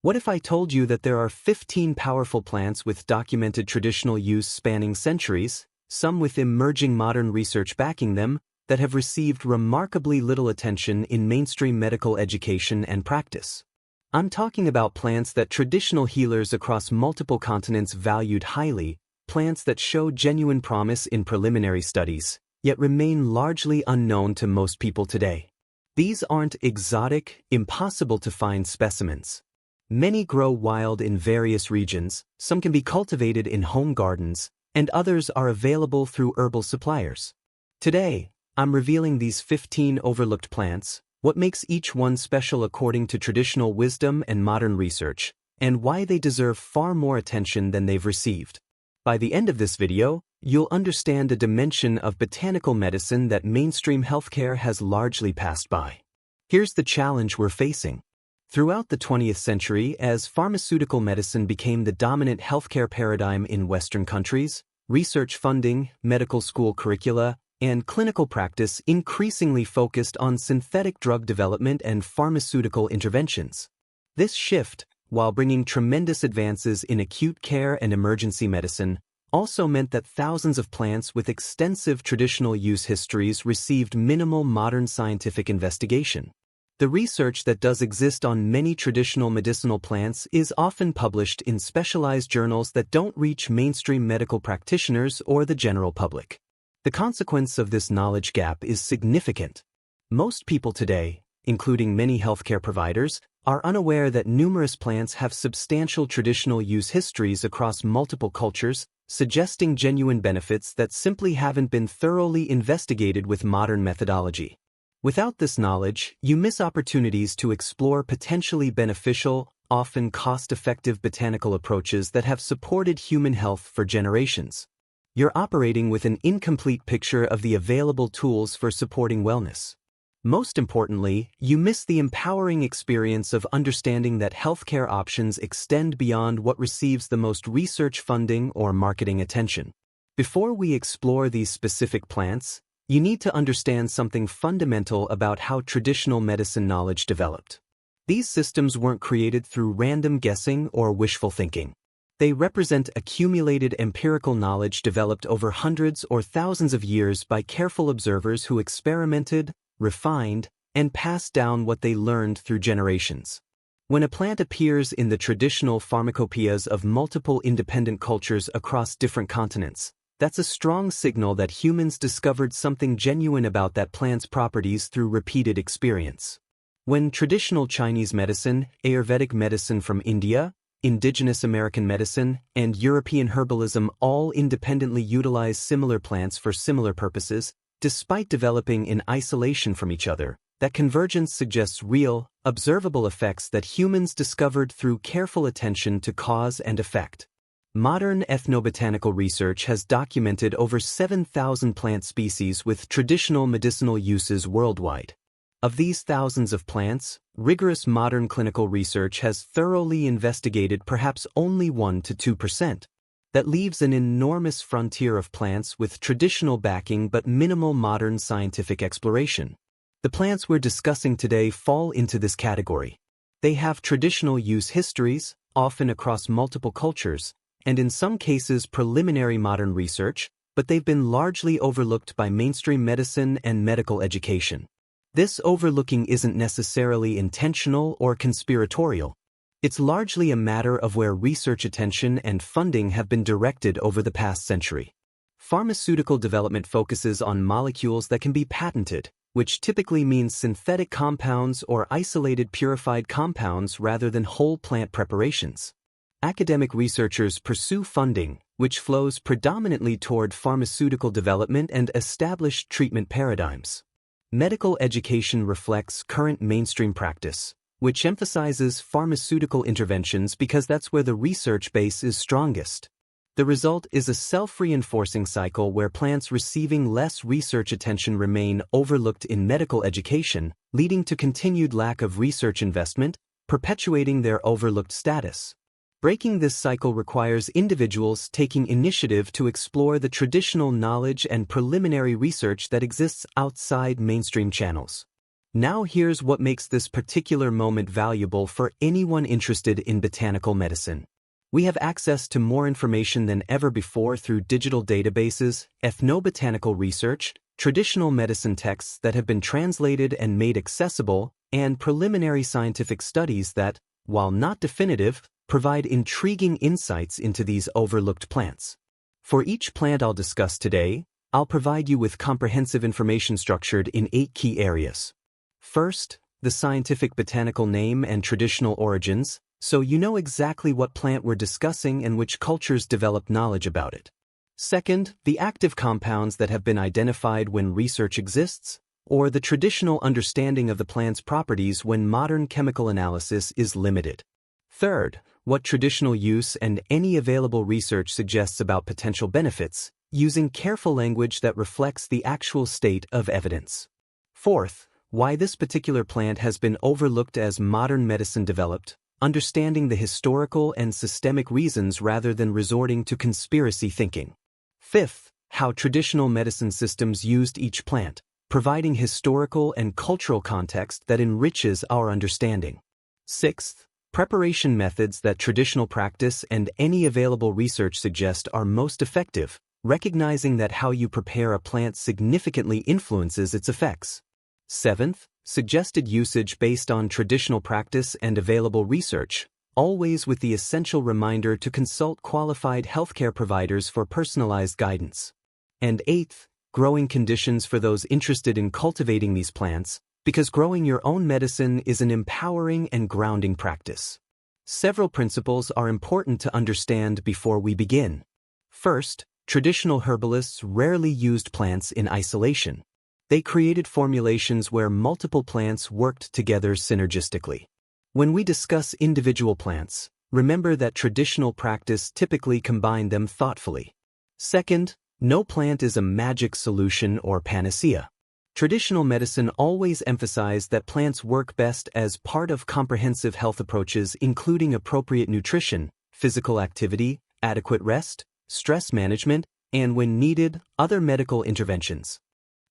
What if I told you that there are 15 powerful plants with documented traditional use spanning centuries, some with emerging modern research backing them, that have received remarkably little attention in mainstream medical education and practice? I'm talking about plants that traditional healers across multiple continents valued highly, plants that show genuine promise in preliminary studies, yet remain largely unknown to most people today. These aren't exotic, impossible-to-find specimens. Many grow wild in various regions, some can be cultivated in home gardens, and others are available through herbal suppliers. Today, I'm revealing these 15 overlooked plants, what makes each one special according to traditional wisdom and modern research, and why they deserve far more attention than they've received. By the end of this video, you'll understand a dimension of botanical medicine that mainstream healthcare has largely passed by. Here's the challenge we're facing. Throughout the 20th century, as pharmaceutical medicine became the dominant healthcare paradigm in Western countries, research funding, medical school curricula, and clinical practice increasingly focused on synthetic drug development and pharmaceutical interventions. This shift, while bringing tremendous advances in acute care and emergency medicine, also meant that thousands of plants with extensive traditional use histories received minimal modern scientific investigation. The research that does exist on many traditional medicinal plants is often published in specialized journals that don't reach mainstream medical practitioners or the general public. The consequence of this knowledge gap is significant. Most people today, including many healthcare providers, are unaware that numerous plants have substantial traditional use histories across multiple cultures, suggesting genuine benefits that simply haven't been thoroughly investigated with modern methodology. Without this knowledge, you miss opportunities to explore potentially beneficial, often cost-effective botanical approaches that have supported human health for generations. You're operating with an incomplete picture of the available tools for supporting wellness. Most importantly, you miss the empowering experience of understanding that healthcare options extend beyond what receives the most research funding or marketing attention. Before we explore these specific plants, you need to understand something fundamental about how traditional medicine knowledge developed. These systems weren't created through random guessing or wishful thinking. They represent accumulated empirical knowledge developed over hundreds or thousands of years by careful observers who experimented, refined, and passed down what they learned through generations. When a plant appears in the traditional pharmacopoeias of multiple independent cultures across different continents, that's a strong signal that humans discovered something genuine about that plant's properties through repeated experience. When traditional Chinese medicine, Ayurvedic medicine from India, indigenous American medicine, and European herbalism all independently utilize similar plants for similar purposes, despite developing in isolation from each other, that convergence suggests real, observable effects that humans discovered through careful attention to cause and effect. Modern ethnobotanical research has documented over 7,000 plant species with traditional medicinal uses worldwide. Of these thousands of plants, rigorous modern clinical research has thoroughly investigated perhaps only 1 to 2%. That leaves an enormous frontier of plants with traditional backing but minimal modern scientific exploration. The plants we're discussing today fall into this category. They have traditional use histories, often across multiple cultures, and in some cases preliminary modern research, but they've been largely overlooked by mainstream medicine and medical education. This overlooking isn't necessarily intentional or conspiratorial. It's largely a matter of where research attention and funding have been directed over the past century. Pharmaceutical development focuses on molecules that can be patented, which typically means synthetic compounds or isolated purified compounds rather than whole plant preparations. Academic researchers pursue funding, which flows predominantly toward pharmaceutical development and established treatment paradigms. Medical education reflects current mainstream practice, which emphasizes pharmaceutical interventions because that's where the research base is strongest. The result is a self-reinforcing cycle where plants receiving less research attention remain overlooked in medical education, leading to continued lack of research investment, perpetuating their overlooked status. Breaking this cycle requires individuals taking initiative to explore the traditional knowledge and preliminary research that exists outside mainstream channels. Now here's what makes this particular moment valuable for anyone interested in botanical medicine. We have access to more information than ever before through digital databases, ethnobotanical research, traditional medicine texts that have been translated and made accessible, and preliminary scientific studies that, while not definitive, provide intriguing insights into these overlooked plants. For each plant I'll discuss today, I'll provide you with comprehensive information structured in 8 key areas. First, the scientific botanical name and traditional origins, so you know exactly what plant we're discussing and which cultures developed knowledge about it. Second, the active compounds that have been identified when research exists, or the traditional understanding of the plant's properties when modern chemical analysis is limited. Third, what traditional use and any available research suggests about potential benefits, using careful language that reflects the actual state of evidence. Fourth, why this particular plant has been overlooked as modern medicine developed, understanding the historical and systemic reasons rather than resorting to conspiracy thinking. Fifth, how traditional medicine systems used each plant, providing historical and cultural context that enriches our understanding. Sixth, preparation methods that traditional practice and any available research suggest are most effective, recognizing that how you prepare a plant significantly influences its effects. Seventh, suggested usage based on traditional practice and available research, always with the essential reminder to consult qualified healthcare providers for personalized guidance. And eighth, growing conditions for those interested in cultivating these plants, because growing your own medicine is an empowering and grounding practice. Several principles are important to understand before we begin. First, traditional herbalists rarely used plants in isolation. They created formulations where multiple plants worked together synergistically. When we discuss individual plants, remember that traditional practice typically combined them thoughtfully. Second, no plant is a magic solution or panacea. Traditional medicine always emphasized that plants work best as part of comprehensive health approaches including appropriate nutrition, physical activity, adequate rest, stress management, and when needed, other medical interventions.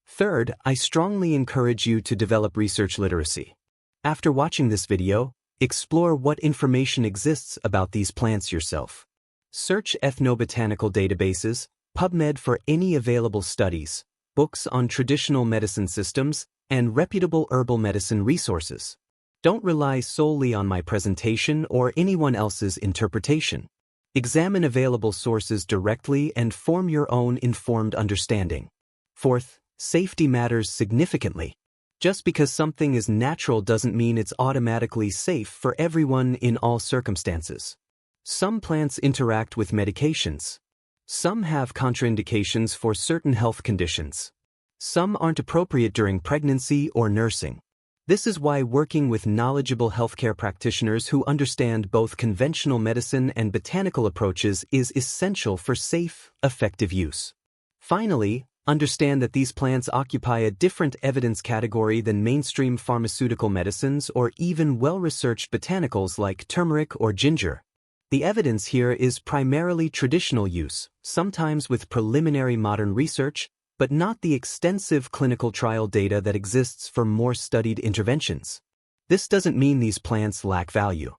Third, I strongly encourage you to develop research literacy. After watching this video, explore what information exists about these plants yourself. Search ethnobotanical databases, PubMed for any available studies, books on traditional medicine systems, and reputable herbal medicine resources. Don't rely solely on my presentation or anyone else's interpretation. Examine available sources directly and form your own informed understanding. Fourth, safety matters significantly. Just because something is natural doesn't mean it's automatically safe for everyone in all circumstances. Some plants interact with medications. Some have contraindications for certain health conditions. Some aren't appropriate during pregnancy or nursing. This is why working with knowledgeable healthcare practitioners who understand both conventional medicine and botanical approaches is essential for safe, effective use. Finally, understand that these plants occupy a different evidence category than mainstream pharmaceutical medicines or even well-researched botanicals like turmeric or ginger. The evidence here is primarily traditional use, sometimes with preliminary modern research, but not the extensive clinical trial data that exists for more studied interventions. This doesn't mean these plants lack value.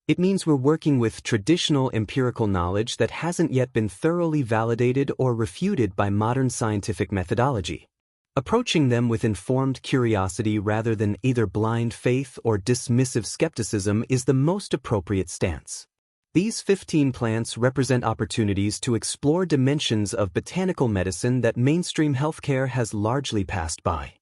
It means we're working with traditional empirical knowledge that hasn't yet been thoroughly validated or refuted by modern scientific methodology. Approaching them with informed curiosity rather than either blind faith or dismissive skepticism is the most appropriate stance. These 15 plants represent opportunities to explore dimensions of botanical medicine that mainstream healthcare has largely passed by.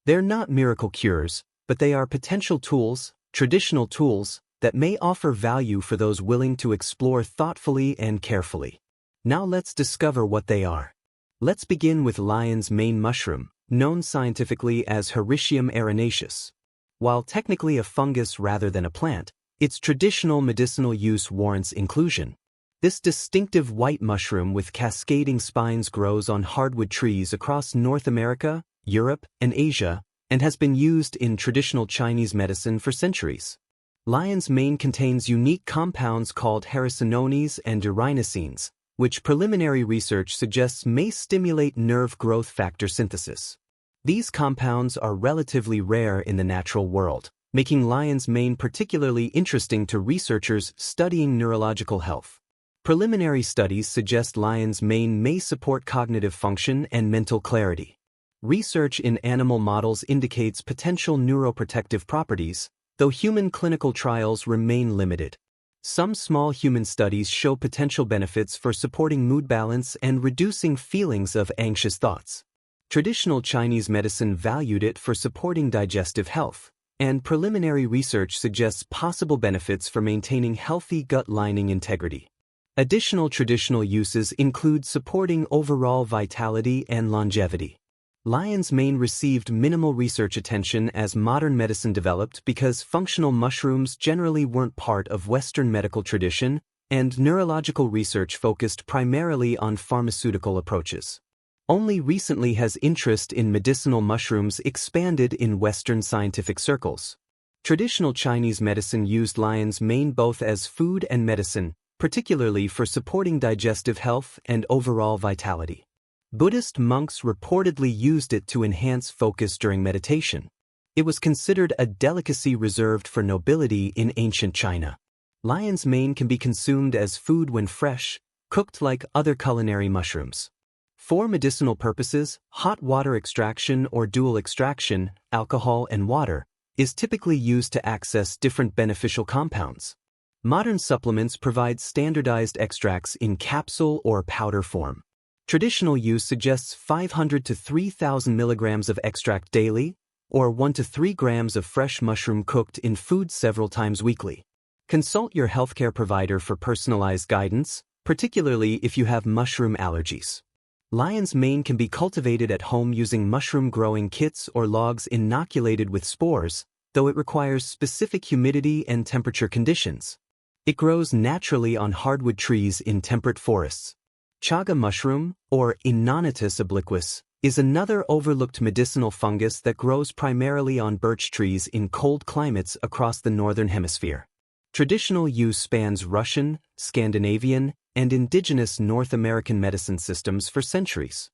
They're not miracle cures, but they are potential tools, traditional tools, that may offer value for those willing to explore thoughtfully and carefully. Now let's discover what they are. Let's begin with lion's mane mushroom, known scientifically as Hericium erinaceus. While technically a fungus rather than a plant, its traditional medicinal use warrants inclusion. This distinctive white mushroom with cascading spines grows on hardwood trees across North America, Europe, and Asia, and has been used in traditional Chinese medicine for centuries. Lion's mane contains unique compounds called hericenones and erinacines, which preliminary research suggests may stimulate nerve growth factor synthesis. These compounds are relatively rare in the natural world, making lion's mane particularly interesting to researchers studying neurological health. Preliminary studies suggest lion's mane may support cognitive function and mental clarity. Research in animal models indicates potential neuroprotective properties, though human clinical trials remain limited. Some small human studies show potential benefits for supporting mood balance and reducing feelings of anxious thoughts. Traditional Chinese medicine valued it for supporting digestive health, and preliminary research suggests possible benefits for maintaining healthy gut lining integrity. Additional traditional uses include supporting overall vitality and longevity. Lion's mane received minimal research attention as modern medicine developed because functional mushrooms generally weren't part of Western medical tradition, and neurological research focused primarily on pharmaceutical approaches. Only recently has interest in medicinal mushrooms expanded in Western scientific circles. Traditional Chinese medicine used lion's mane both as food and medicine, particularly for supporting digestive health and overall vitality. Buddhist monks reportedly used it to enhance focus during meditation. It was considered a delicacy reserved for nobility in ancient China. Lion's mane can be consumed as food when fresh, cooked like other culinary mushrooms. For medicinal purposes, hot water extraction or dual extraction, alcohol and water, is typically used to access different beneficial compounds. Modern supplements provide standardized extracts in capsule or powder form. Traditional use suggests 500 to 3,000 milligrams of extract daily, or 1 to 3 grams of fresh mushroom cooked in food several times weekly. Consult your healthcare provider for personalized guidance, particularly if you have mushroom allergies. Lion's mane can be cultivated at home using mushroom growing kits or logs inoculated with spores, though it requires specific humidity and temperature conditions. It grows naturally on hardwood trees in temperate forests. Chaga mushroom, or Inonotus obliquus, is another overlooked medicinal fungus that grows primarily on birch trees in cold climates across the northern hemisphere. Traditional use spans Russian, Scandinavian, and indigenous North American medicine systems for centuries.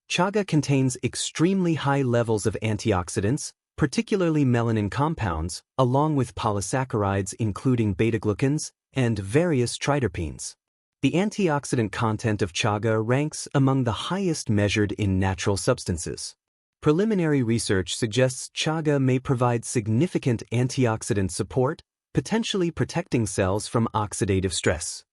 Chaga contains extremely high levels of antioxidants, particularly melanin compounds, along with polysaccharides including beta-glucans and various triterpenes. The antioxidant content of chaga ranks among the highest measured in natural substances. Preliminary research suggests chaga may provide significant antioxidant support, potentially protecting cells from oxidative stress.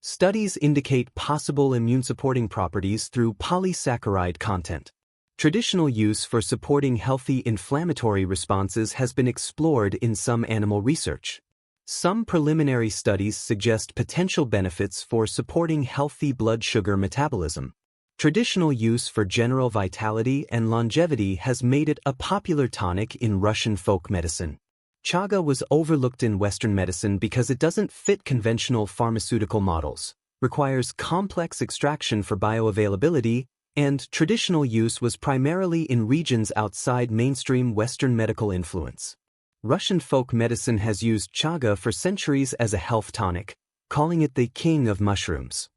Studies indicate possible immune-supporting properties through polysaccharide content. Traditional use for supporting healthy inflammatory responses has been explored in some animal research. Some preliminary studies suggest potential benefits for supporting healthy blood sugar metabolism. Traditional use for general vitality and longevity has made it a popular tonic in Russian folk medicine. Chaga was overlooked in Western medicine because it doesn't fit conventional pharmaceutical models, requires complex extraction for bioavailability, and traditional use was primarily in regions outside mainstream Western medical influence. Russian folk medicine has used chaga for centuries as a health tonic, calling it the king of mushrooms.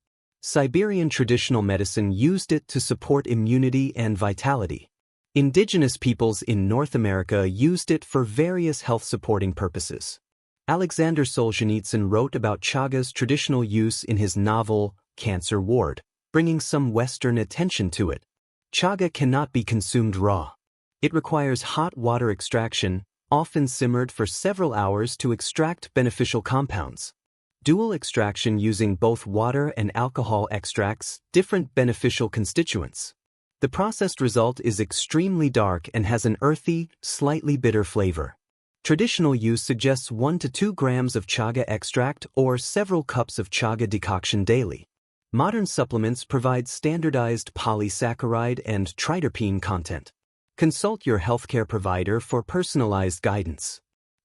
Siberian traditional medicine used it to support immunity and vitality. Indigenous peoples in North America used it for various health-supporting purposes. Alexander Solzhenitsyn wrote about chaga's traditional use in his novel, Cancer Ward, bringing some Western attention to it. Chaga cannot be consumed raw. It requires hot water extraction, often simmered for several hours to extract beneficial compounds. Dual extraction using both water and alcohol extracts different beneficial constituents. The processed result is extremely dark and has an earthy, slightly bitter flavor. Traditional use suggests 1 to 2 grams of chaga extract or several cups of chaga decoction daily. Modern supplements provide standardized polysaccharide and triterpene content. Consult your healthcare provider for personalized guidance.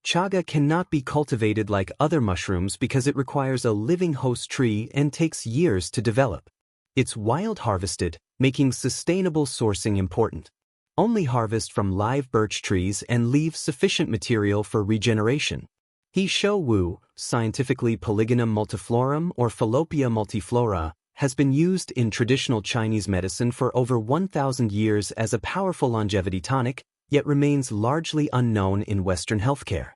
Chaga cannot be cultivated like other mushrooms because it requires a living host tree and takes years to develop. It's wild harvested, making sustainable sourcing important. Only harvest from live birch trees and leave sufficient material for regeneration. He Shou Wu, scientifically Polygonum multiflorum or Fallopeia multiflora, has been used in traditional Chinese medicine for over 1,000 years as a powerful longevity tonic, yet remains largely unknown in Western healthcare.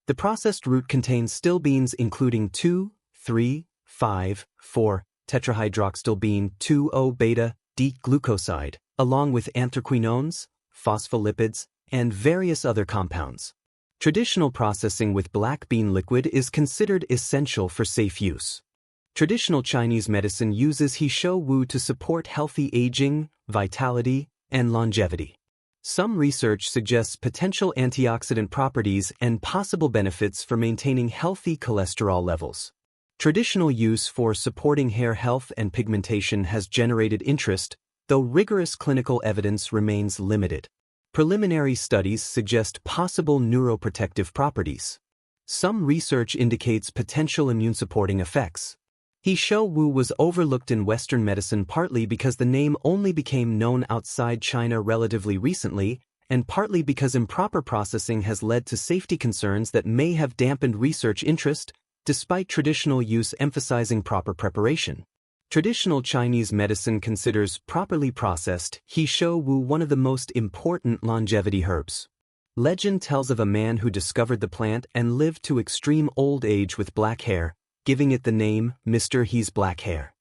The processed root contains stilbenes including 2,3,5,4 tetrahydroxydilbene-2,0-beta-D-glucoside, along with anthraquinones, phospholipids, and various other compounds. Traditional processing with black bean liquid is considered essential for safe use. Traditional Chinese medicine uses He Shou Wu to support healthy aging, vitality, and longevity. Some research suggests potential antioxidant properties and possible benefits for maintaining healthy cholesterol levels. Traditional use for supporting hair health and pigmentation has generated interest, though rigorous clinical evidence remains limited. Preliminary studies suggest possible neuroprotective properties. Some research indicates potential immune-supporting effects. He Shou Wu was overlooked in Western medicine partly because the name only became known outside China relatively recently, and partly because improper processing has led to safety concerns that may have dampened research interest, despite traditional use emphasizing proper preparation. Traditional Chinese medicine considers properly processed He Shou Wu one of the most important longevity herbs. Legend tells of a man who discovered the plant and lived to extreme old age with black hair, giving it the name Mr. He's Black Hair.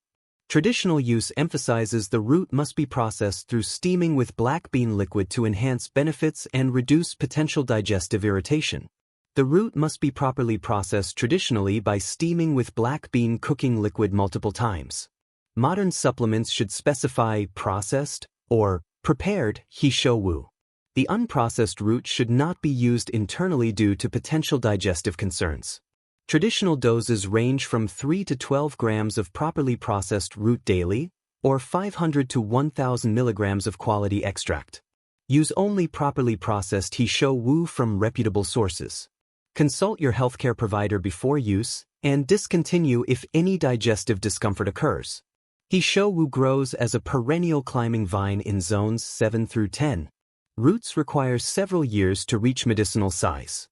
Traditional use emphasizes the root must be processed through steaming with black bean liquid to enhance benefits and reduce potential digestive irritation. The root must be properly processed traditionally by steaming with black bean cooking liquid multiple times. Modern supplements should specify processed or prepared He Shou Wu. The unprocessed root should not be used internally due to potential digestive concerns. Traditional doses range from 3 to 12 grams of properly processed root daily, or 500 to 1,000 milligrams of quality extract. Use only properly processed He Shou Wu from reputable sources. Consult your healthcare provider before use, and discontinue if any digestive discomfort occurs. He Shou Wu grows as a perennial climbing vine in zones 7 through 10. Roots require several years to reach medicinal size.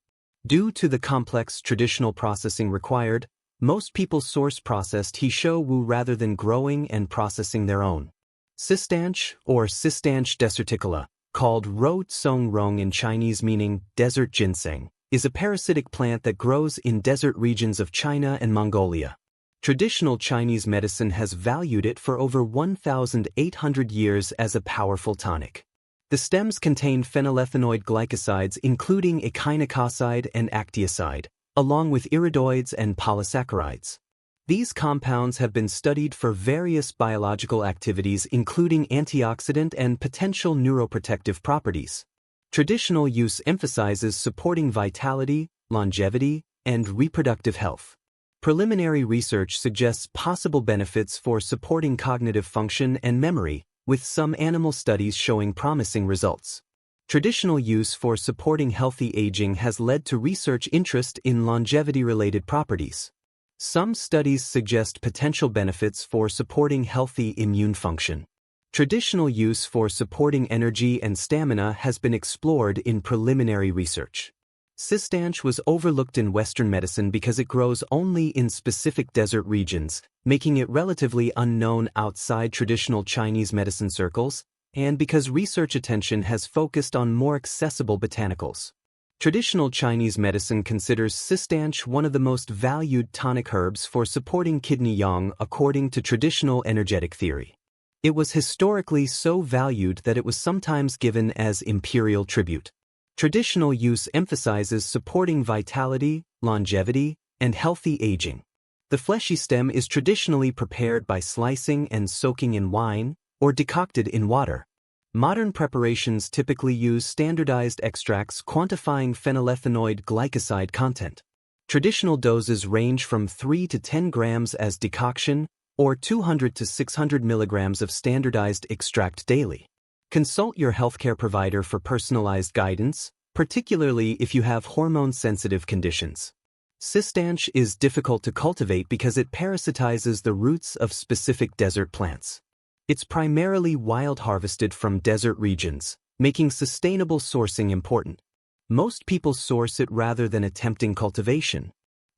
Due to the complex traditional processing required, most people source processed He Shou Wu rather than growing and processing their own. Sistanche, or Sistanche deserticola, called Ro Tsong Rong in Chinese meaning desert ginseng, is a parasitic plant that grows in desert regions of China and Mongolia. Traditional Chinese medicine has valued it for over 1,800 years as a powerful tonic. The stems contain phenylethanoid glycosides including echinocoside and actioside, along with iridoids and polysaccharides. These compounds have been studied for various biological activities including antioxidant and potential neuroprotective properties. Traditional use emphasizes supporting vitality, longevity, and reproductive health. Preliminary research suggests possible benefits for supporting cognitive function and memory, with some animal studies showing promising results. Traditional use for supporting healthy aging has led to research interest in longevity-related properties. Some studies suggest potential benefits for supporting healthy immune function. Traditional use for supporting energy and stamina has been explored in preliminary research. Sistanche was overlooked in Western medicine because it grows only in specific desert regions, making it relatively unknown outside traditional Chinese medicine circles, and because research attention has focused on more accessible botanicals. Traditional Chinese medicine considers Sistanche one of the most valued tonic herbs for supporting kidney yang according to traditional energetic theory. It was historically so valued that it was sometimes given as imperial tribute. Traditional use emphasizes supporting vitality, longevity, and healthy aging. The fleshy stem is traditionally prepared by slicing and soaking in wine, or decocted in water. Modern preparations typically use standardized extracts quantifying phenylethanoid glycoside content. Traditional doses range from 3 to 10 grams as decoction, or 200 to 600 milligrams of standardized extract daily. Consult your healthcare provider for personalized guidance, particularly if you have hormone-sensitive conditions. Sistanche is difficult to cultivate because it parasitizes the roots of specific desert plants. It's primarily wild harvested from desert regions, making sustainable sourcing important. Most people source it rather than attempting cultivation.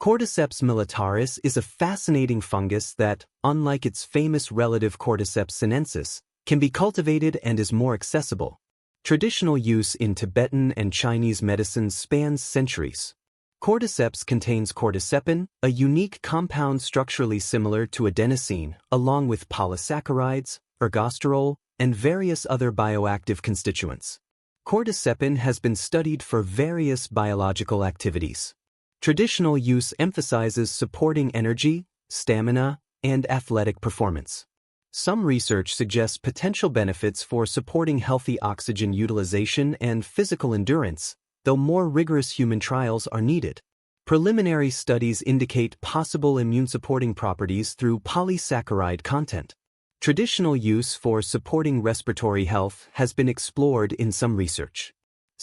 Cordyceps militaris is a fascinating fungus that, unlike its famous relative Cordyceps sinensis, can be cultivated and is more accessible. Traditional use in Tibetan and Chinese medicine spans centuries. Cordyceps contains cordycepin, a unique compound structurally similar to adenosine, along with polysaccharides, ergosterol, and various other bioactive constituents. Cordycepin has been studied for various biological activities. Traditional use emphasizes supporting energy, stamina, and athletic performance. Some research suggests potential benefits for supporting healthy oxygen utilization and physical endurance, though more rigorous human trials are needed. Preliminary studies indicate possible immune-supporting properties through polysaccharide content. Traditional use for supporting respiratory health has been explored in some research.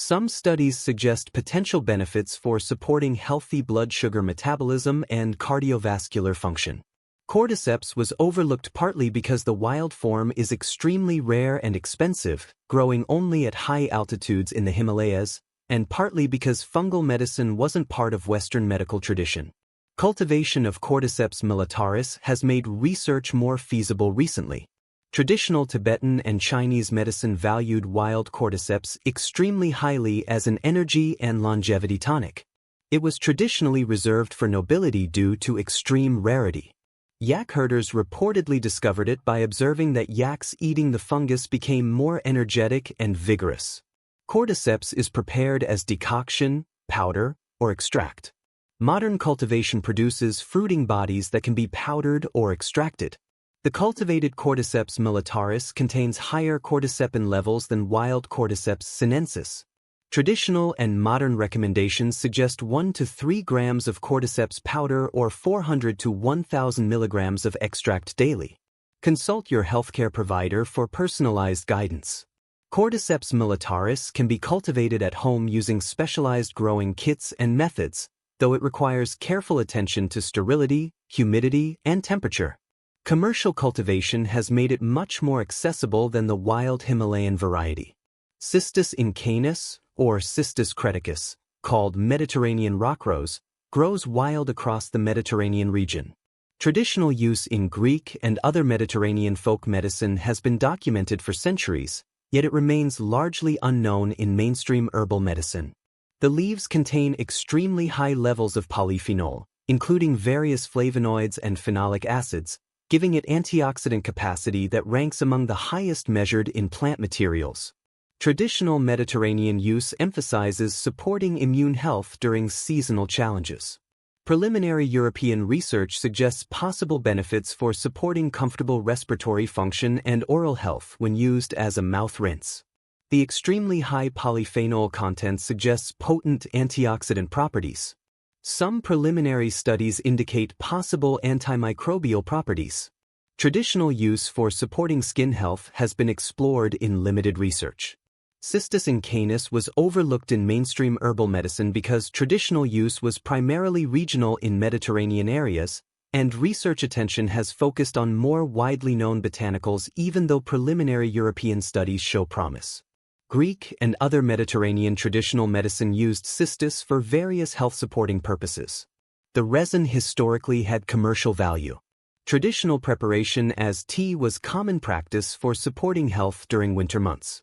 Some studies suggest potential benefits for supporting healthy blood sugar metabolism and cardiovascular function. Cordyceps was overlooked partly because the wild form is extremely rare and expensive, growing only at high altitudes in the Himalayas, and partly because fungal medicine wasn't part of Western medical tradition. Cultivation of Cordyceps militaris has made research more feasible recently. Traditional Tibetan and Chinese medicine valued wild cordyceps extremely highly as an energy and longevity tonic. It was traditionally reserved for nobility due to extreme rarity. Yak herders reportedly discovered it by observing that yaks eating the fungus became more energetic and vigorous. Cordyceps is prepared as decoction, powder, or extract. Modern cultivation produces fruiting bodies that can be powdered or extracted. The cultivated Cordyceps militaris contains higher cordycepin levels than wild Cordyceps sinensis. Traditional and modern recommendations suggest 1 to 3 grams of Cordyceps powder or 400 to 1,000 milligrams of extract daily. Consult your healthcare provider for personalized guidance. Cordyceps militaris can be cultivated at home using specialized growing kits and methods, though it requires careful attention to sterility, humidity, and temperature. Commercial cultivation has made it much more accessible than the wild Himalayan variety. Cistus incanus, or Cistus creticus, called Mediterranean rockrose, grows wild across the Mediterranean region. Traditional use in Greek and other Mediterranean folk medicine has been documented for centuries, yet it remains largely unknown in mainstream herbal medicine. The leaves contain extremely high levels of polyphenol, including various flavonoids and phenolic acids, giving it antioxidant capacity that ranks among the highest measured in plant materials. Traditional Mediterranean use emphasizes supporting immune health during seasonal challenges. Preliminary European research suggests possible benefits for supporting comfortable respiratory function and oral health when used as a mouth rinse. The extremely high polyphenol content suggests potent antioxidant properties. Some preliminary studies indicate possible antimicrobial properties. Traditional use for supporting skin health has been explored in limited research. Cistus incanus was overlooked in mainstream herbal medicine because traditional use was primarily regional in Mediterranean areas, and research attention has focused on more widely known botanicals even though preliminary European studies show promise. Greek and other Mediterranean traditional medicine used cistus for various health-supporting purposes. The resin historically had commercial value. Traditional preparation as tea was common practice for supporting health during winter months.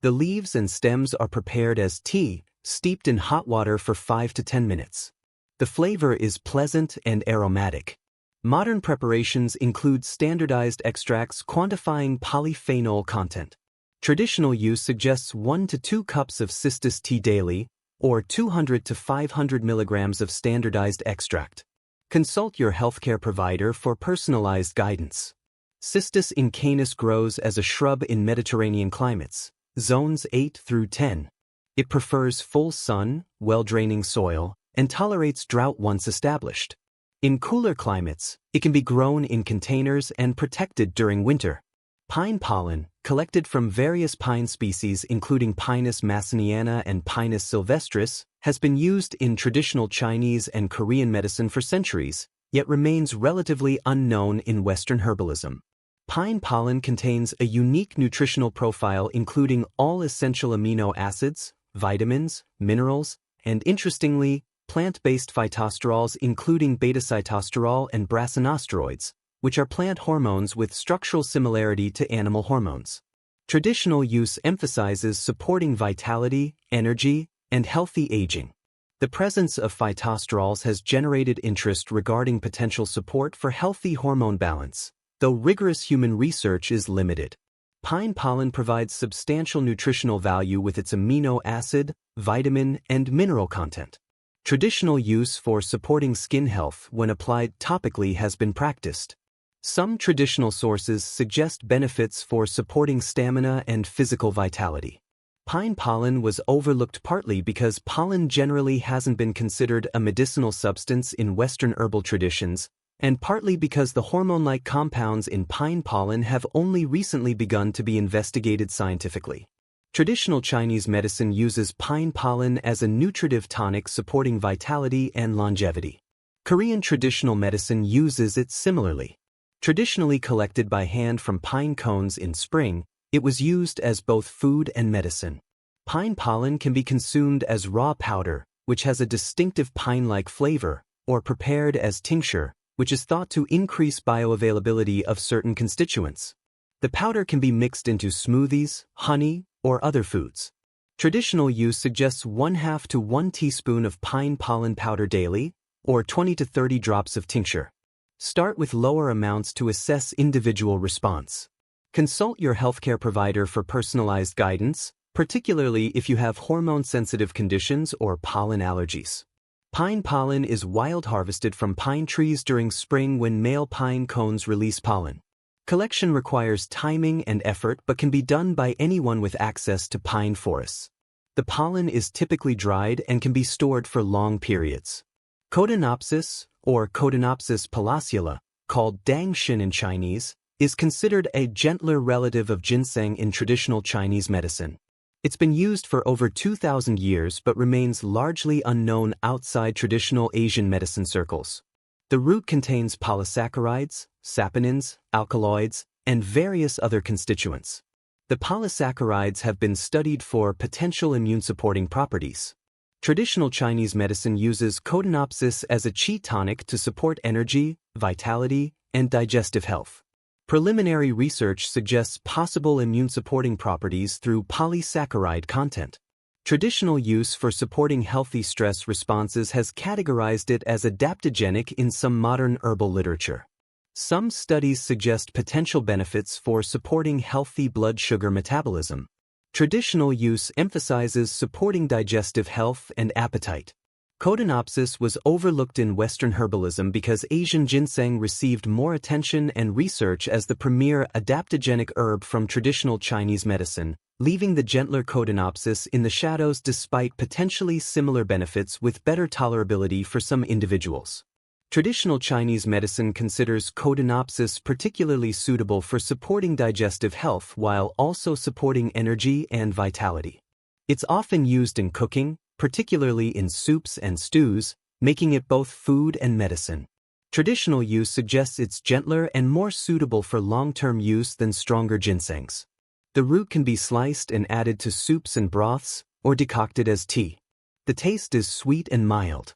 The leaves and stems are prepared as tea, steeped in hot water for 5 to 10 minutes. The flavor is pleasant and aromatic. Modern preparations include standardized extracts quantifying polyphenol content. Traditional use suggests 1 to 2 cups of cistus tea daily, or 200 to 500 milligrams of standardized extract. Consult your healthcare provider for personalized guidance. Cistus incanus grows as a shrub in Mediterranean climates, zones 8 through 10. It prefers full sun, well-draining soil, and tolerates drought once established. In cooler climates, it can be grown in containers and protected during winter. Pine pollen, collected from various pine species including Pinus massoniana and Pinus sylvestris, has been used in traditional Chinese and Korean medicine for centuries, yet remains relatively unknown in Western herbalism. Pine pollen contains a unique nutritional profile including all essential amino acids, vitamins, minerals, and interestingly, plant-based phytosterols including beta-sitosterol and brassinosteroids, which are plant hormones with structural similarity to animal hormones. Traditional use emphasizes supporting vitality, energy, and healthy aging. The presence of phytosterols has generated interest regarding potential support for healthy hormone balance, though rigorous human research is limited. Pine pollen provides substantial nutritional value with its amino acid, vitamin, and mineral content. Traditional use for supporting skin health when applied topically has been practiced. Some traditional sources suggest benefits for supporting stamina and physical vitality. Pine pollen was overlooked partly because pollen generally hasn't been considered a medicinal substance in Western herbal traditions, and partly because the hormone-like compounds in pine pollen have only recently begun to be investigated scientifically. Traditional Chinese medicine uses pine pollen as a nutritive tonic supporting vitality and longevity. Korean traditional medicine uses it similarly. Traditionally collected by hand from pine cones in spring, it was used as both food and medicine. Pine pollen can be consumed as raw powder, which has a distinctive pine-like flavor, or prepared as tincture, which is thought to increase bioavailability of certain constituents. The powder can be mixed into smoothies, honey, or other foods. Traditional use suggests 1/2 to 1 teaspoon of pine pollen powder daily, or 20 to 30 drops of tincture. Start with lower amounts to assess individual response. Consult your healthcare provider for personalized guidance, particularly if you have hormone-sensitive conditions or pollen allergies. Pine pollen is wild harvested from pine trees during spring when male pine cones release pollen. Collection requires timing and effort but can be done by anyone with access to pine forests. The pollen is typically dried and can be stored for long periods. Cotinopsis, or Cotinopsis palacula, called dangshin in Chinese, is considered a gentler relative of ginseng in traditional Chinese medicine. It's been used for over 2,000 years but remains largely unknown outside traditional Asian medicine circles. The root contains polysaccharides, saponins, alkaloids, and various other constituents. The polysaccharides have been studied for potential immune-supporting properties. Traditional Chinese medicine uses Cotinopsis as a qi tonic to support energy, vitality, and digestive health. Preliminary research suggests possible immune-supporting properties through polysaccharide content. Traditional use for supporting healthy stress responses has categorized it as adaptogenic in some modern herbal literature. Some studies suggest potential benefits for supporting healthy blood sugar metabolism. Traditional use emphasizes supporting digestive health and appetite. Cotinopsis was overlooked in Western herbalism because Asian ginseng received more attention and research as the premier adaptogenic herb from traditional Chinese medicine, leaving the gentler Cotinopsis in the shadows despite potentially similar benefits with better tolerability for some individuals. Traditional Chinese medicine considers Cotinopsis particularly suitable for supporting digestive health while also supporting energy and vitality. It's often used in cooking, particularly in soups and stews, making it both food and medicine. Traditional use suggests it's gentler and more suitable for long-term use than stronger ginsengs. The root can be sliced and added to soups and broths, or decocted as tea. The taste is sweet and mild.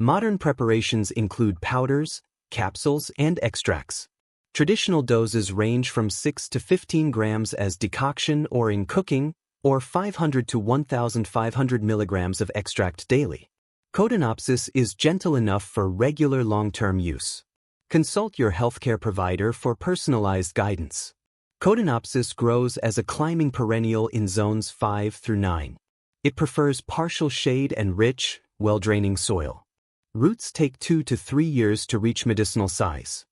Modern preparations include powders, capsules, and extracts. Traditional doses range from 6 to 15 grams as decoction or in cooking, or 500 to 1,500 milligrams of extract daily. Cotinopsis is gentle enough for regular long-term use. Consult your healthcare provider for personalized guidance. Cotinopsis grows as a climbing perennial in zones 5 through 9. It prefers partial shade and rich, well-draining soil. Roots take 2 to 3 years to reach medicinal size.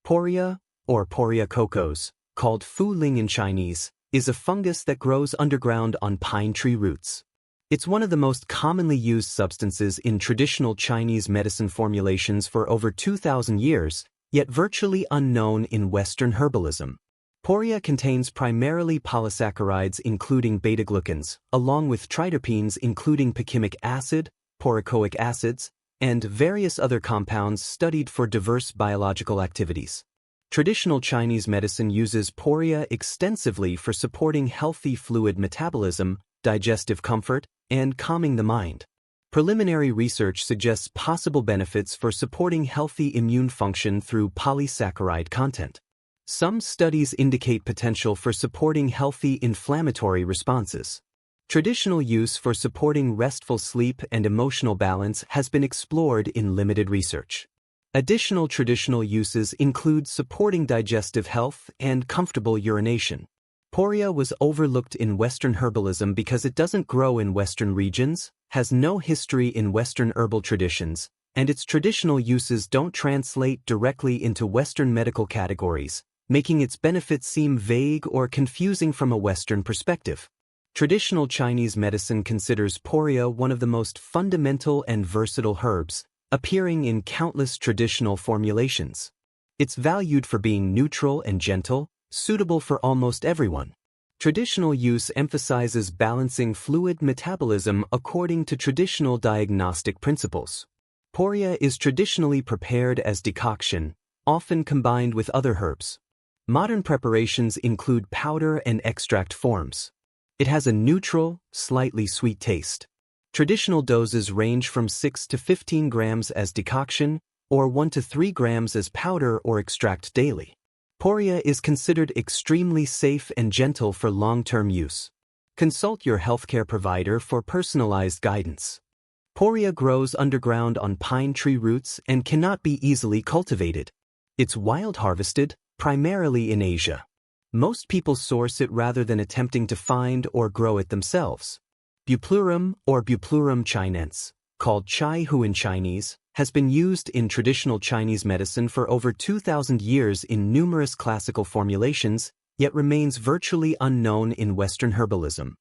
Poria, or Poria cocos, called fu ling in Chinese, is a fungus that grows underground on pine tree roots. It's one of the most commonly used substances in traditional Chinese medicine formulations for over 2,000 years, yet virtually unknown in Western herbalism. Poria contains primarily polysaccharides including beta-glucans, along with triterpenes including piquimic acid, poricoic acids, and various other compounds studied for diverse biological activities. Traditional Chinese medicine uses Poria extensively for supporting healthy fluid metabolism, digestive comfort, and calming the mind. Preliminary research suggests possible benefits for supporting healthy immune function through polysaccharide content. Some studies indicate potential for supporting healthy inflammatory responses. Traditional use for supporting restful sleep and emotional balance has been explored in limited research. Additional traditional uses include supporting digestive health and comfortable urination. Poria was overlooked in Western herbalism because it doesn't grow in Western regions, has no history in Western herbal traditions, and its traditional uses don't translate directly into Western medical categories, making its benefits seem vague or confusing from a Western perspective. Traditional Chinese medicine considers Poria one of the most fundamental and versatile herbs, appearing in countless traditional formulations. It's valued for being neutral and gentle, suitable for almost everyone. Traditional use emphasizes balancing fluid metabolism according to traditional diagnostic principles. Poria is traditionally prepared as decoction, often combined with other herbs. Modern preparations include powder and extract forms. It has a neutral, slightly sweet taste. Traditional doses range from 6 to 15 grams as decoction, or 1 to 3 grams as powder or extract daily. Poria is considered extremely safe and gentle for long-term use. Consult your healthcare provider for personalized guidance. Poria grows underground on pine tree roots and cannot be easily cultivated. It's wild harvested, primarily in Asia. Most people source it rather than attempting to find or grow it themselves. Buplurum or Buplurum chinense, called chai hu in Chinese, has been used in traditional Chinese medicine for over 2,000 years in numerous classical formulations, yet remains virtually unknown in Western herbalism.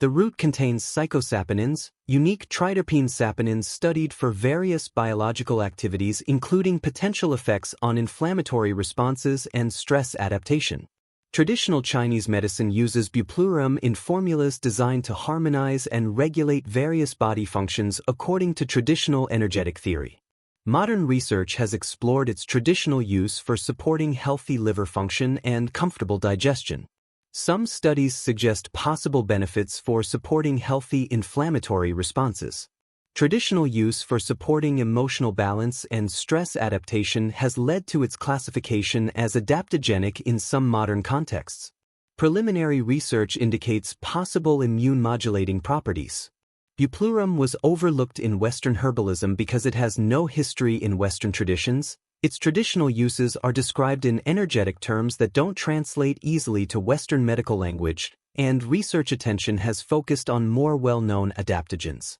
The root contains psychosaponins, unique triterpene saponins studied for various biological activities including potential effects on inflammatory responses and stress adaptation. Traditional Chinese medicine uses Buplurum in formulas designed to harmonize and regulate various body functions according to traditional energetic theory. Modern research has explored its traditional use for supporting healthy liver function and comfortable digestion. Some studies suggest possible benefits for supporting healthy inflammatory responses. Traditional use for supporting emotional balance and stress adaptation has led to its classification as adaptogenic in some modern contexts. Preliminary research indicates possible immune-modulating properties. Buplurum was overlooked in Western herbalism because it has no history in Western traditions. Its traditional uses are described in energetic terms that don't translate easily to Western medical language, and research attention has focused on more well-known adaptogens.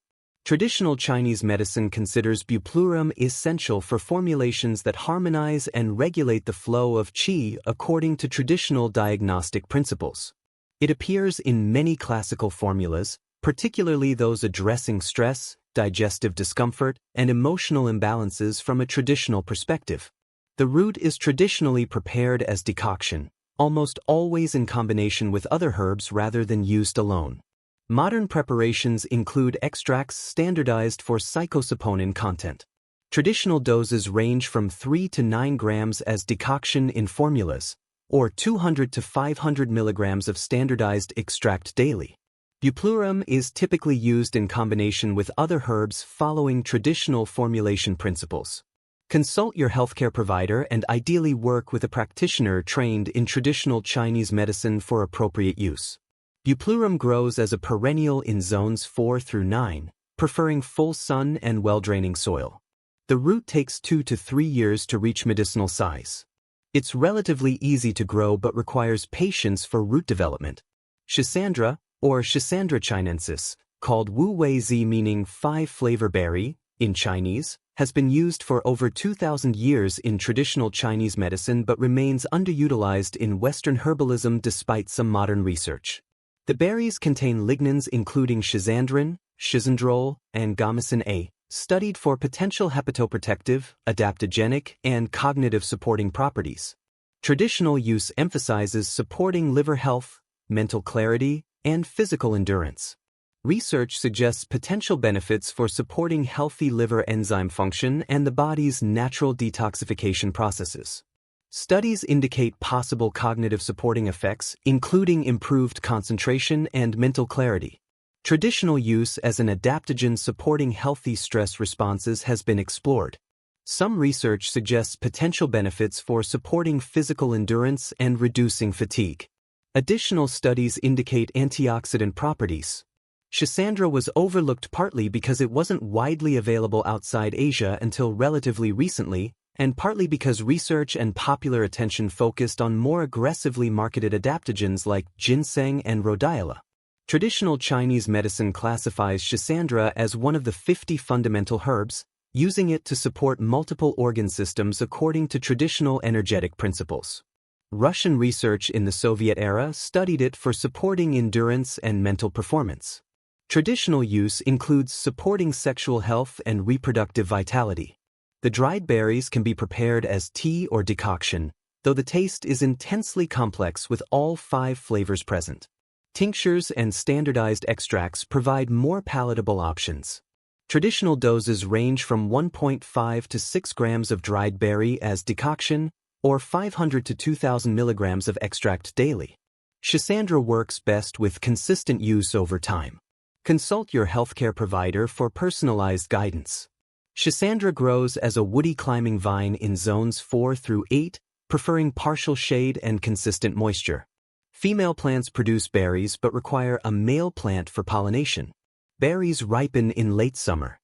Traditional Chinese medicine considers Buplurum essential for formulations that harmonize and regulate the flow of qi according to traditional diagnostic principles. It appears in many classical formulas, particularly those addressing stress, digestive discomfort, and emotional imbalances from a traditional perspective. The root is traditionally prepared as decoction, almost always in combination with other herbs rather than used alone. Modern preparations include extracts standardized for psychosaponin content. Traditional doses range from 3 to 9 grams as decoction in formulas, or 200 to 500 milligrams of standardized extract daily. Buplurum is typically used in combination with other herbs following traditional formulation principles. Consult your healthcare provider and ideally work with a practitioner trained in traditional Chinese medicine for appropriate use. Buplurum grows as a perennial in zones 4 through 9, preferring full sun and well-draining soil. The root takes 2 to 3 years to reach medicinal size. It's relatively easy to grow but requires patience for root development. Schisandra, or Schisandra chinensis, called Wu Wei Zi meaning five-flavor berry, in Chinese, has been used for over 2,000 years in traditional Chinese medicine but remains underutilized in Western herbalism despite some modern research. The berries contain lignans including schizandrin, schizandrol, and gamacin A, studied for potential hepatoprotective, adaptogenic, and cognitive supporting properties. Traditional use emphasizes supporting liver health, mental clarity, and physical endurance. Research suggests potential benefits for supporting healthy liver enzyme function and the body's natural detoxification processes. Studies indicate possible cognitive supporting effects, including improved concentration and mental clarity. Traditional use as an adaptogen supporting healthy stress responses has been explored. Some research suggests potential benefits for supporting physical endurance and reducing fatigue. Additional studies indicate antioxidant properties. Schisandra was overlooked partly because it wasn't widely available outside Asia until relatively recently, and partly because research and popular attention focused on more aggressively marketed adaptogens like ginseng and rhodiola. Traditional Chinese medicine classifies Schisandra as one of the 50 fundamental herbs, using it to support multiple organ systems according to traditional energetic principles. Russian research in the Soviet era studied it for supporting endurance and mental performance. Traditional use includes supporting sexual health and reproductive vitality. The dried berries can be prepared as tea or decoction, though the taste is intensely complex with all 5 flavors present. Tinctures and standardized extracts provide more palatable options. Traditional doses range from 1.5 to 6 grams of dried berry as decoction, or 500 to 2,000 milligrams of extract daily. Schisandra works best with consistent use over time. Consult your healthcare provider for personalized guidance. Schisandra grows as a woody climbing vine in zones 4 through 8, preferring partial shade and consistent moisture. Female plants produce berries but require a male plant for pollination. Berries ripen in late summer.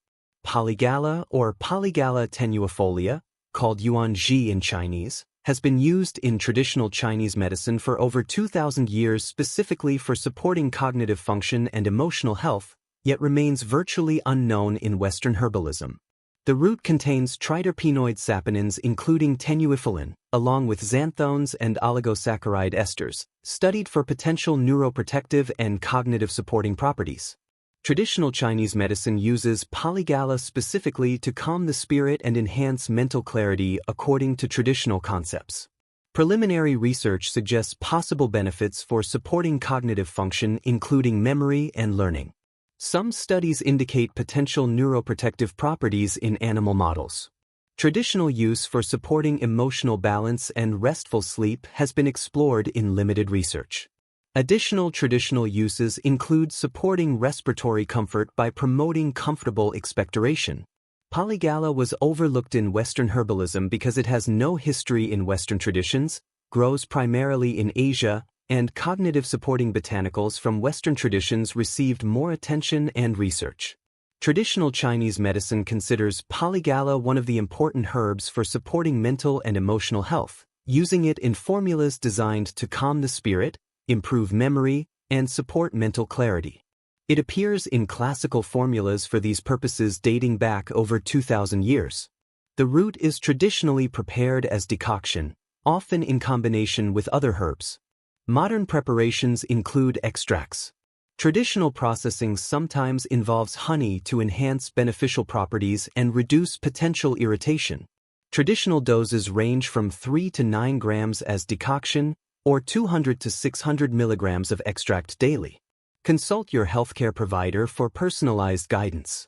Polygala or Polygala tenuifolia, called yuanji in Chinese, has been used in traditional Chinese medicine for over 2,000 years specifically for supporting cognitive function and emotional health, yet remains virtually unknown in Western herbalism. The root contains triterpenoid saponins including tenuifolin, along with xanthones and oligosaccharide esters, studied for potential neuroprotective and cognitive supporting properties. Traditional Chinese medicine uses polygala specifically to calm the spirit and enhance mental clarity according to traditional concepts. Preliminary research suggests possible benefits for supporting cognitive function including memory and learning. Some studies indicate potential neuroprotective properties in animal models. Traditional use for supporting emotional balance and restful sleep has been explored in limited research. Additional traditional uses include supporting respiratory comfort by promoting comfortable expectoration. Polygala was overlooked in Western herbalism because it has no history in Western traditions, grows primarily in Asia, and cognitive supporting botanicals from Western traditions received more attention and research. Traditional Chinese medicine considers polygala one of the important herbs for supporting mental and emotional health, using it in formulas designed to calm the spirit, improve memory, and support mental clarity. It appears in classical formulas for these purposes dating back over 2,000 years. The root is traditionally prepared as decoction, often in combination with other herbs. Modern preparations include extracts. Traditional processing sometimes involves honey to enhance beneficial properties and reduce potential irritation. Traditional doses range from 3 to 9 grams as decoction, or 200 to 600 milligrams of extract daily. Consult your healthcare provider for personalized guidance.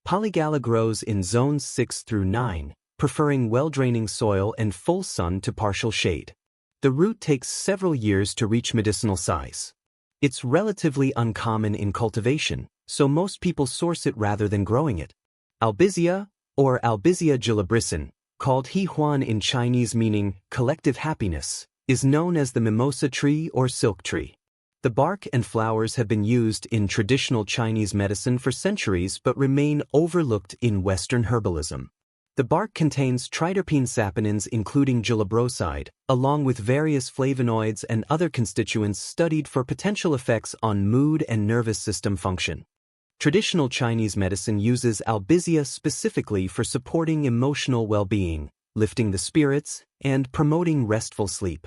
Polygala grows in zones 6 through 9, preferring well-draining soil and full sun to partial shade. The root takes several years to reach medicinal size. It's relatively uncommon in cultivation, so most people source it rather than growing it. Albizia, or Albizia gilabrissin, called He Huan in Chinese meaning collective happiness, is known as the mimosa tree or silk tree. The bark and flowers have been used in traditional Chinese medicine for centuries but remain overlooked in Western herbalism. The bark contains triterpene saponins including gilabroside, along with various flavonoids and other constituents studied for potential effects on mood and nervous system function. Traditional Chinese medicine uses albizia specifically for supporting emotional well-being, lifting the spirits, and promoting restful sleep.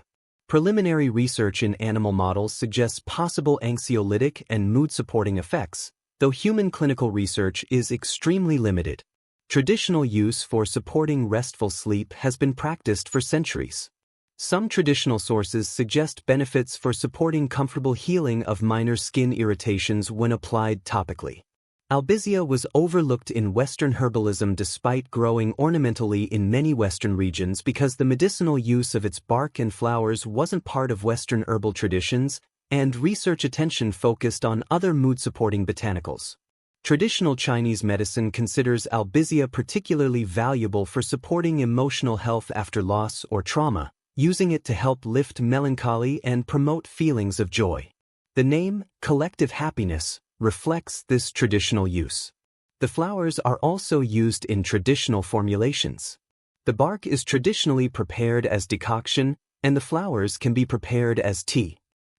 Preliminary research in animal models suggests possible anxiolytic and mood-supporting effects, though human clinical research is extremely limited. Traditional use for supporting restful sleep has been practiced for centuries. Some traditional sources suggest benefits for supporting comfortable healing of minor skin irritations when applied topically. Albizia was overlooked in Western herbalism despite growing ornamentally in many Western regions because the medicinal use of its bark and flowers wasn't part of Western herbal traditions, and research attention focused on other mood-supporting botanicals. Traditional Chinese medicine considers albizia particularly valuable for supporting emotional health after loss or trauma, using it to help lift melancholy and promote feelings of joy. The name, collective happiness, reflects this traditional use. The flowers are also used in traditional formulations. The bark is traditionally prepared as decoction, and the flowers can be prepared as tea.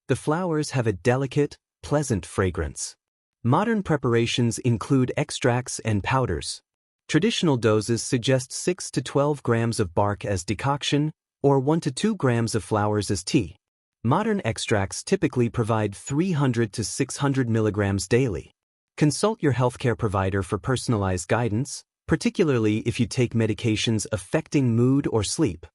The flowers have a delicate, pleasant fragrance. Modern preparations include extracts and powders. Traditional doses suggest 6 to 12 grams of bark as decoction, or 1 to 2 grams of flowers as tea. Modern extracts typically provide 300 to 600 milligrams daily. Consult your healthcare provider for personalized guidance, particularly if you take medications affecting mood or sleep.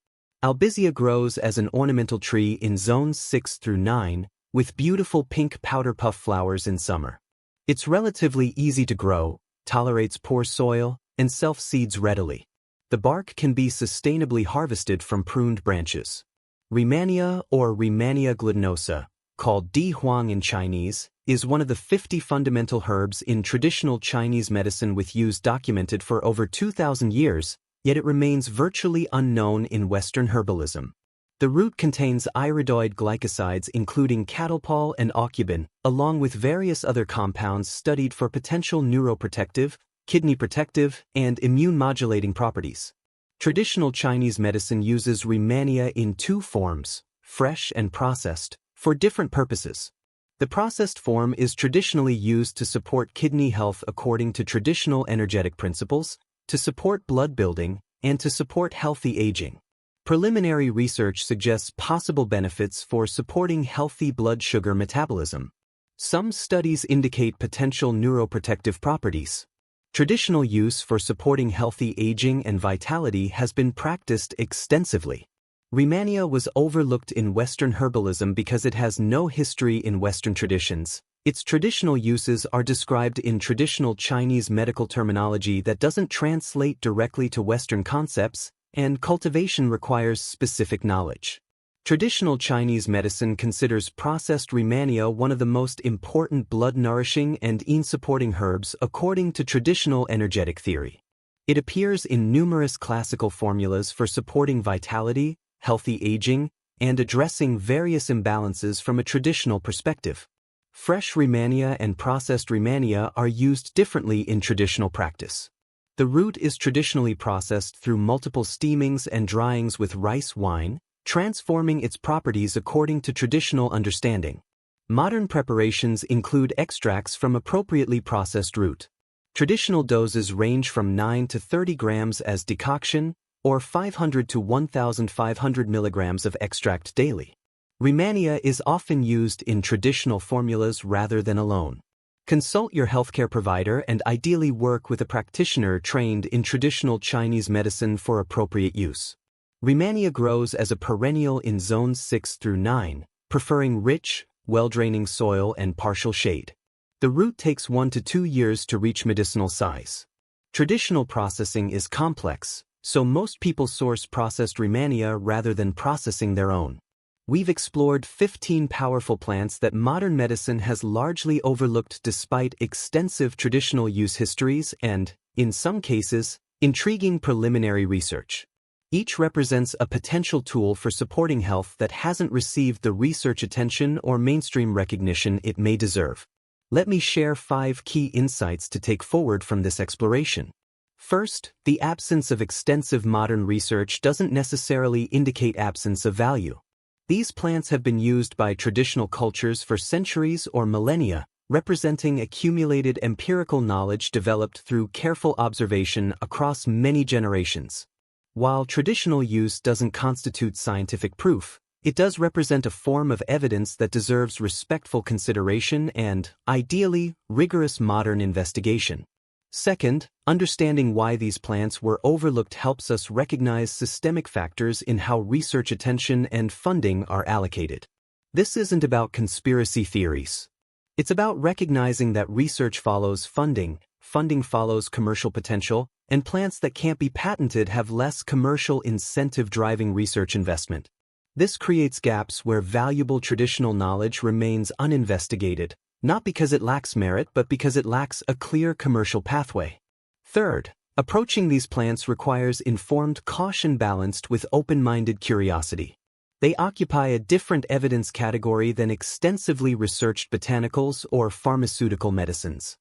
Albizia grows as an ornamental tree in zones 6 through 9, with beautiful pink powder puff flowers in summer. It's relatively easy to grow, tolerates poor soil, and self-seeds readily. The bark can be sustainably harvested from pruned branches. Rehmannia or Rehmannia glutinosa, called Di Huang in Chinese, is one of the 50 fundamental herbs in traditional Chinese medicine with use documented for over 2,000 years, yet it remains virtually unknown in Western herbalism. The root contains iridoid glycosides including catalpol and aucubin, along with various other compounds studied for potential neuroprotective, kidney protective, and immune-modulating properties. Traditional Chinese medicine uses Rehmannia in two forms, fresh and processed, for different purposes. The processed form is traditionally used to support kidney health according to traditional energetic principles, to support blood building, and to support healthy aging. Preliminary research suggests possible benefits for supporting healthy blood sugar metabolism. Some studies indicate potential neuroprotective properties. Traditional use for supporting healthy aging and vitality has been practiced extensively. Rehmannia was overlooked in Western herbalism because it has no history in Western traditions. Its traditional uses are described in traditional Chinese medical terminology that doesn't translate directly to Western concepts, and cultivation requires specific knowledge. Traditional Chinese medicine considers processed Rehmannia one of the most important blood-nourishing and yin-supporting herbs according to traditional energetic theory. It appears in numerous classical formulas for supporting vitality, healthy aging, and addressing various imbalances from a traditional perspective. Fresh Rehmannia and processed Rehmannia are used differently in traditional practice. The root is traditionally processed through multiple steamings and dryings with rice wine, transforming its properties according to traditional understanding. Modern preparations include extracts from appropriately processed root. Traditional doses range from 9 to 30 grams as decoction, or 500 to 1,500 milligrams of extract daily. Rehmannia is often used in traditional formulas rather than alone. Consult your healthcare provider and ideally work with a practitioner trained in traditional Chinese medicine for appropriate use. Rehmannia grows as a perennial in zones 6 through 9, preferring rich, well-draining soil and partial shade. The root takes 1 to 2 years to reach medicinal size. Traditional processing is complex, so most people source processed Rehmannia rather than processing their own. We've explored 15 powerful plants that modern medicine has largely overlooked despite extensive traditional use histories and, in some cases, intriguing preliminary research. Each represents a potential tool for supporting health that hasn't received the research attention or mainstream recognition it may deserve. Let me share 5 key insights to take forward from this exploration. First, the absence of extensive modern research doesn't necessarily indicate absence of value. These plants have been used by traditional cultures for centuries or millennia, representing accumulated empirical knowledge developed through careful observation across many generations. While traditional use doesn't constitute scientific proof, it does represent a form of evidence that deserves respectful consideration and, ideally, rigorous modern investigation. Second, understanding why these plants were overlooked helps us recognize systemic factors in how research attention and funding are allocated. This isn't about conspiracy theories. It's about recognizing that research follows funding, funding follows commercial potential, and plants that can't be patented have less commercial incentive driving research investment. This creates gaps where valuable traditional knowledge remains uninvestigated, not because it lacks merit but because it lacks a clear commercial pathway. Third, approaching these plants requires informed caution balanced with open-minded curiosity. They occupy a different evidence category than extensively researched botanicals or pharmaceutical medicines.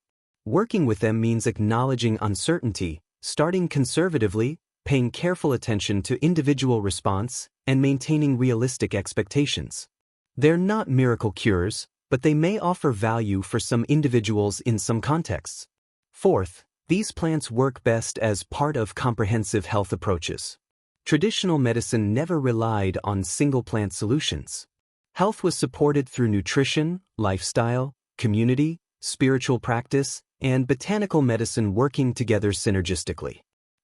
Working with them means acknowledging uncertainty, starting conservatively, paying careful attention to individual response, and maintaining realistic expectations. They're not miracle cures, but they may offer value for some individuals in some contexts. Fourth, these plants work best as part of comprehensive health approaches. Traditional medicine never relied on single plant solutions. Health was supported through nutrition, lifestyle, community, spiritual practice, and botanical medicine working together synergistically.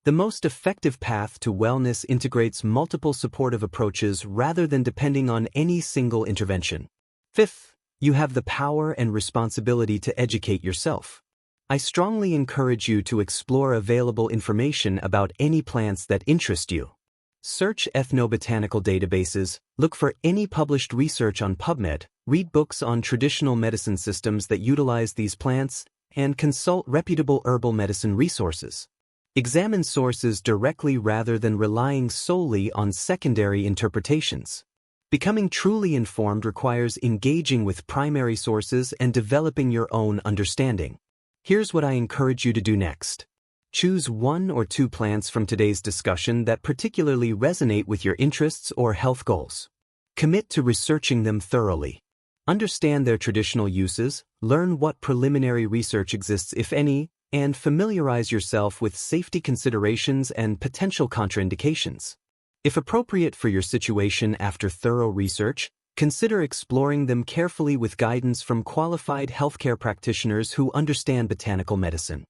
The most effective path to wellness integrates multiple supportive approaches rather than depending on any single intervention. Fifth, you have the power and responsibility to educate yourself. I strongly encourage you to explore available information about any plants that interest you. Search ethnobotanical databases, look for any published research on PubMed, read books on traditional medicine systems that utilize these plants, and consult reputable herbal medicine resources. Examine sources directly rather than relying solely on secondary interpretations. Becoming truly informed requires engaging with primary sources and developing your own understanding. Here's what I encourage you to do next. Choose one or two plants from today's discussion that particularly resonate with your interests or health goals. Commit to researching them thoroughly. Understand their traditional uses, learn what preliminary research exists if any, and familiarize yourself with safety considerations and potential contraindications. If appropriate for your situation after thorough research, consider exploring them carefully with guidance from qualified healthcare practitioners who understand botanical medicine.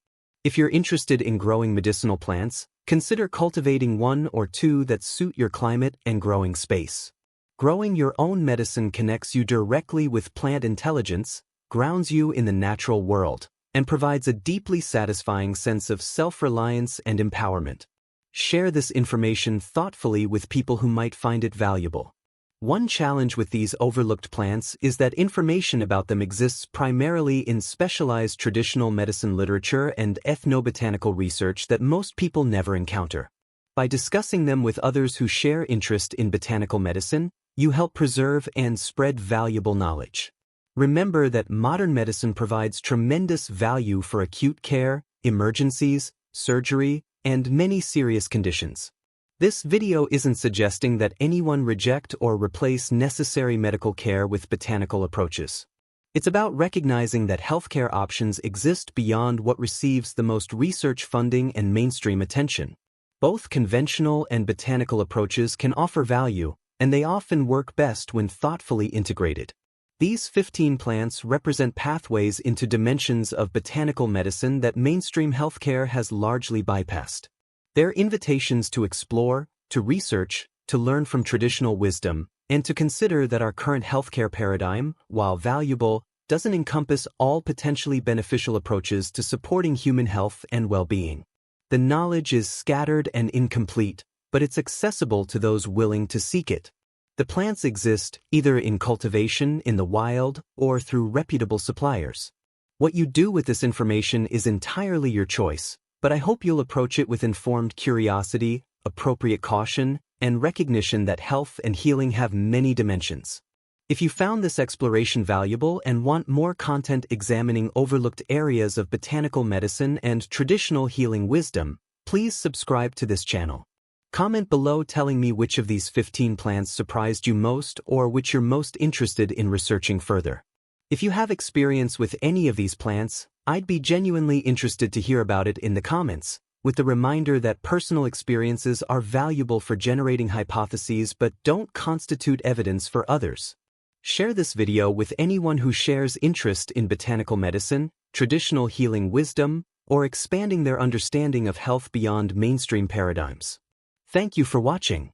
If you're interested in growing medicinal plants, consider cultivating one or two that suit your climate and growing space. Growing your own medicine connects you directly with plant intelligence, grounds you in the natural world, and provides a deeply satisfying sense of self-reliance and empowerment. Share this information thoughtfully with people who might find it valuable. One challenge with these overlooked plants is that information about them exists primarily in specialized traditional medicine literature and ethnobotanical research that most people never encounter. By discussing them with others who share interest in botanical medicine, you help preserve and spread valuable knowledge. Remember that modern medicine provides tremendous value for acute care, emergencies, surgery, and many serious conditions. This video isn't suggesting that anyone reject or replace necessary medical care with botanical approaches. It's about recognizing that healthcare options exist beyond what receives the most research funding and mainstream attention. Both conventional and botanical approaches can offer value, and they often work best when thoughtfully integrated. These 15 plants represent pathways into dimensions of botanical medicine that mainstream healthcare has largely bypassed. They're invitations to explore, to research, to learn from traditional wisdom, and to consider that our current healthcare paradigm, while valuable, doesn't encompass all potentially beneficial approaches to supporting human health and well-being. The knowledge is scattered and incomplete, but it's accessible to those willing to seek it. The plants exist either in cultivation in the wild or through reputable suppliers. What you do with this information is entirely your choice, but I hope you'll approach it with informed curiosity, appropriate caution, and recognition that health and healing have many dimensions. If you found this exploration valuable and want more content examining overlooked areas of botanical medicine and traditional healing wisdom, please subscribe to this channel. Comment below telling me which of these 15 plants surprised you most or which you're most interested in researching further. If you have experience with any of these plants, I'd be genuinely interested to hear about it in the comments, with the reminder that personal experiences are valuable for generating hypotheses but don't constitute evidence for others. Share this video with anyone who shares interest in botanical medicine, traditional healing wisdom, or expanding their understanding of health beyond mainstream paradigms. Thank you for watching.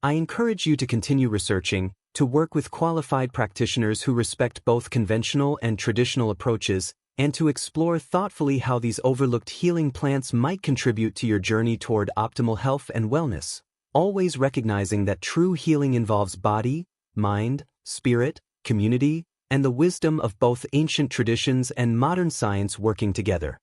I encourage you to continue researching, to work with qualified practitioners who respect both conventional and traditional approaches, and to explore thoughtfully how these overlooked healing plants might contribute to your journey toward optimal health and wellness. always recognizing that true healing involves body, mind, spirit, community, and the wisdom of both ancient traditions and modern science working together.